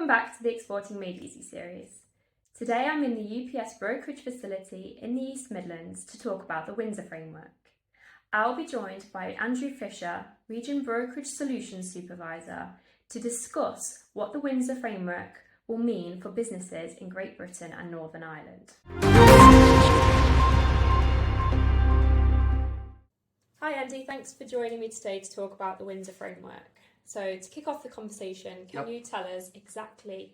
Welcome back to the Exporting Made Easy series. Today I'm in the UPS brokerage facility in the East Midlands to talk about the Windsor Framework. I'll be joined by Andrew Fisher, Region Brokerage Solutions Supervisor, to discuss what the Windsor Framework will mean for businesses in Great Britain and Northern Ireland. Hi Andy, thanks for joining me today to talk about the Windsor Framework. So to kick off the conversation, can you tell us exactly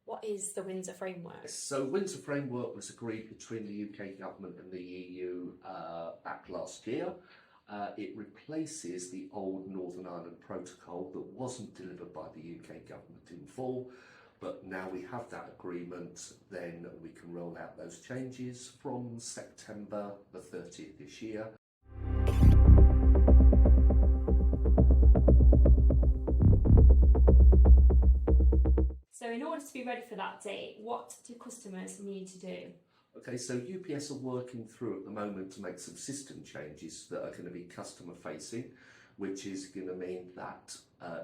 what is the Windsor Framework? So Windsor Framework was agreed between the UK government and the EU back last year. It replaces the old Northern Ireland Protocol that wasn't delivered by the UK government in full, but now we have that agreement, then we can roll out those changes from September the 30th this year. So in order to be ready for that date, what do customers need to do? Okay, so UPS are working through at the moment to make some system changes that are going to be customer facing, which is going to mean that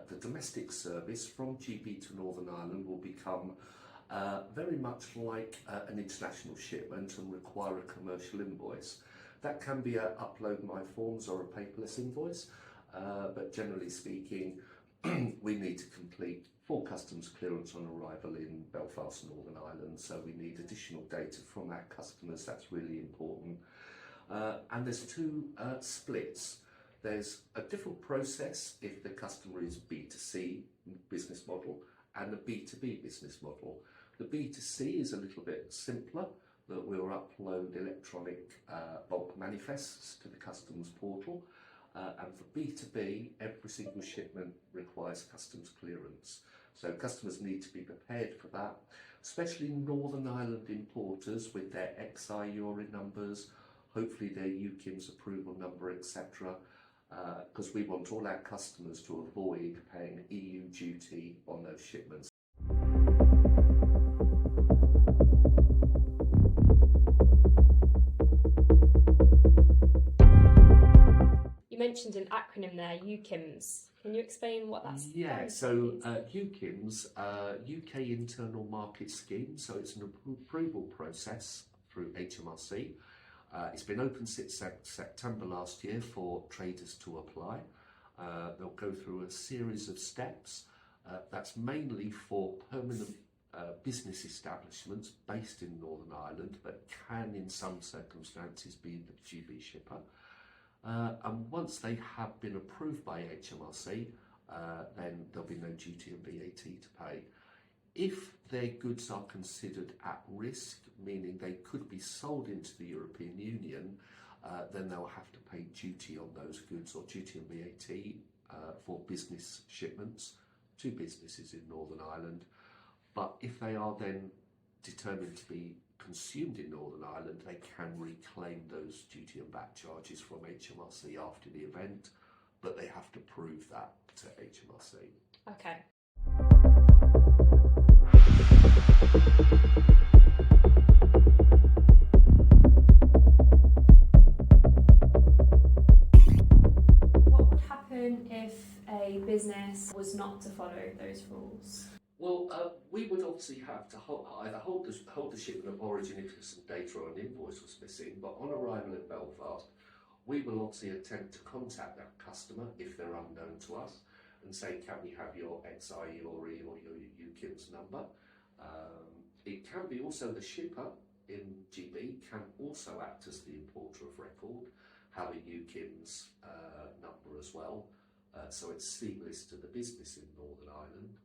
the domestic service from GB to Northern Ireland will become very much like an international shipment and require a commercial invoice. That can be a upload my forms or a paperless invoice, but generally speaking, we need to complete full customs clearance on arrival in Belfast, Northern Ireland, so we need additional data from our customers. That's really important. And there's two splits. There's a different process if the customer is B2C business model and the B2B business model. The B2C is a little bit simpler, that we'll upload electronic bulk manifests to the customs portal. And for B2B, every single shipment requires customs clearance. So customers need to be prepared for that, especially Northern Ireland importers with their XI URI numbers, hopefully their UKIMS approval number, etc. Because we want all our customers to avoid paying EU duty on those shipments. You mentioned an acronym there, UKIMS. Can you explain what that's about? Yeah, so UKIMS, UK Internal Market Scheme, so it's an approval process through HMRC. It's been open since September last year for traders to apply. They'll go through a series of steps. That's mainly for permanent business establishments based in Northern Ireland, but can in some circumstances be the GB shipper. And once they have been approved by HMRC, then there'll be no duty and VAT to pay. If their goods are considered at risk, meaning they could be sold into the European Union, then they'll have to pay duty on those goods or duty and VAT for business shipments to businesses in Northern Ireland. But if they are then determined to be consumed in Northern Ireland, they can reclaim those duty and VAT charges from HMRC after the event, but they have to prove that to HMRC. Okay. What would happen if a business was not to follow those rules? Well, we would obviously have to either hold the shipment of origin if some data or an invoice was missing, but on arrival in Belfast, we will obviously attempt to contact that customer if they're unknown to us and say, can we have your XI URI or your UKIMS number? It can be also the shipper in GB can also act as the importer of record, have a UKIMS number as well, so it's seamless to the business in Northern Ireland.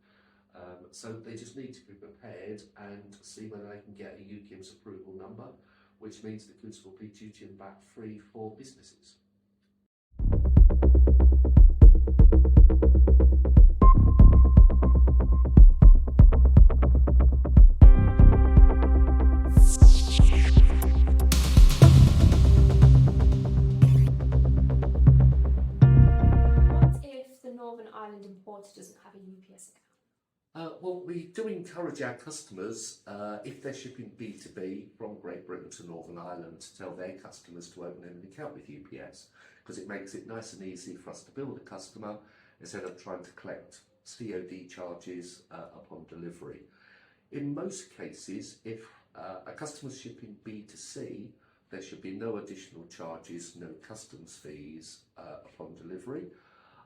So they just need to be prepared and see whether they can get a UKIMS approval number, which means the goods will be duty and VAT free for businesses. What if the Northern Ireland importer doesn't have a UPS account? Well, we do encourage our customers, if they're shipping B2B from Great Britain to Northern Ireland, to tell their customers to open an account with UPS, because it makes it nice and easy for us to bill the customer instead of trying to collect COD charges upon delivery. In most cases, if a customer's shipping B2C, there should be no additional charges, no customs fees upon delivery.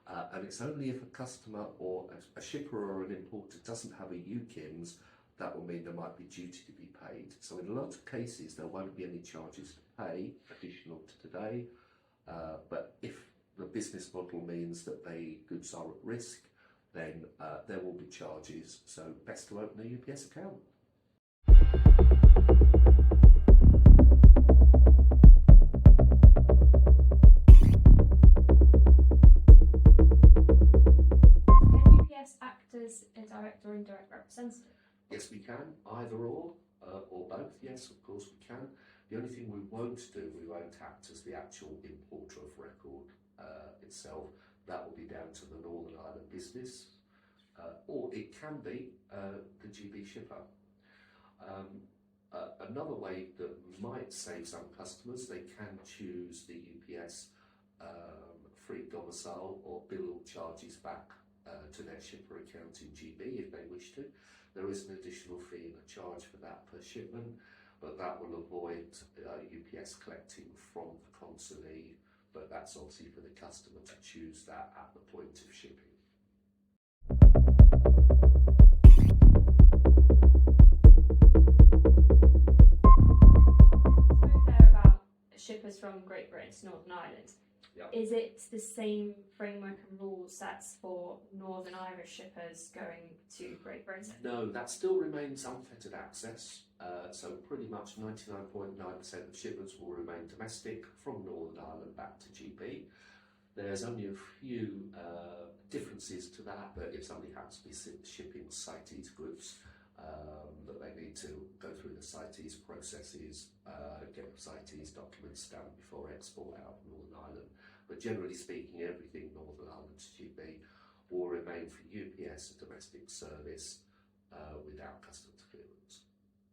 And it's only if a customer or a shipper or an importer doesn't have a UKIMS, that will mean there might be duty to be paid. So in a lot of cases, there won't be any charges to pay additional to today. But if the business model means that the goods are at risk, then there will be charges. So best to open a UPS account. Can UPS act as a direct or indirect representative? Yes, we can, either or both. Yes, of course we can. The only thing we won't do, we won't act as the actual importer of record itself. That will be down to the Northern Ireland business, or it can be the GB shipper. Another way that might save some customers, they can choose the UPS free domicile or bill charges back to their shipper account in GB if they wish to. There is an additional fee and a charge for that per shipment, but that will avoid UPS collecting from the consignee, but that's obviously for the customer to choose that at the point of shipping. So there about shippers from Great Britain to Northern Ireland. Yep. Is it the same framework and rules that's for Northern Irish shippers going to Great Britain? No, that still remains unfettered access. So pretty much 99.9% of shipments will remain domestic from Northern Ireland back to GB. There's only a few differences to that, but it only has to be shipping CITES goods that they need to go through the CITES processes, get the CITES documents stamped before export out of Northern Ireland. But generally speaking, everything Northern Ireland to GB will remain for UPS a domestic service without customs clearance.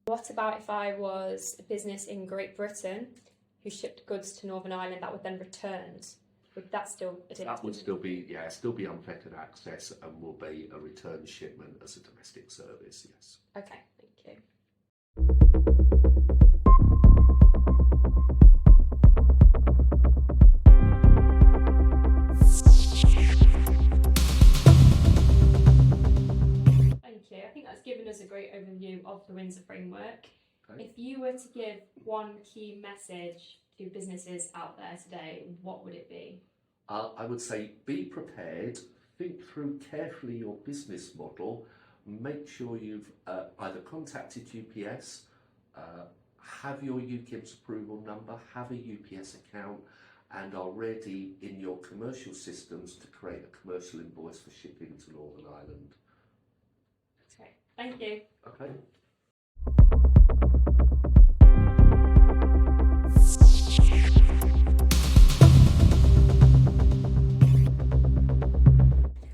What about if I was a business in Great Britain who shipped goods to Northern Ireland that were then returned? Would that still That would still be unfettered access and will be a return shipment as a domestic service, yes. Okay, thank you. Thank you. I think that's given us a great overview of the Windsor Framework. Okay. If you were to give one key message to businesses out there today, what would it be? I would say be prepared, think through carefully your business model, make sure you've either contacted UPS, have your UKIMS approval number, have a UPS account, and are ready in your commercial systems to create a commercial invoice for shipping to Northern Ireland. Okay, thank you. Okay.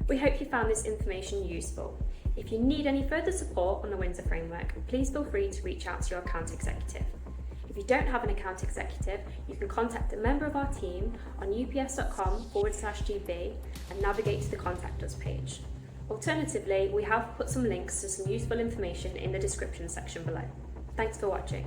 We hope you found this information useful. If you need any further support on the Windsor Framework, please feel free to reach out to your account executive. If you don't have an account executive, you can contact a member of our team on ups.com/GB and navigate to the Contact Us page. Alternatively, we have put some links to some useful information in the description section below. Thanks for watching.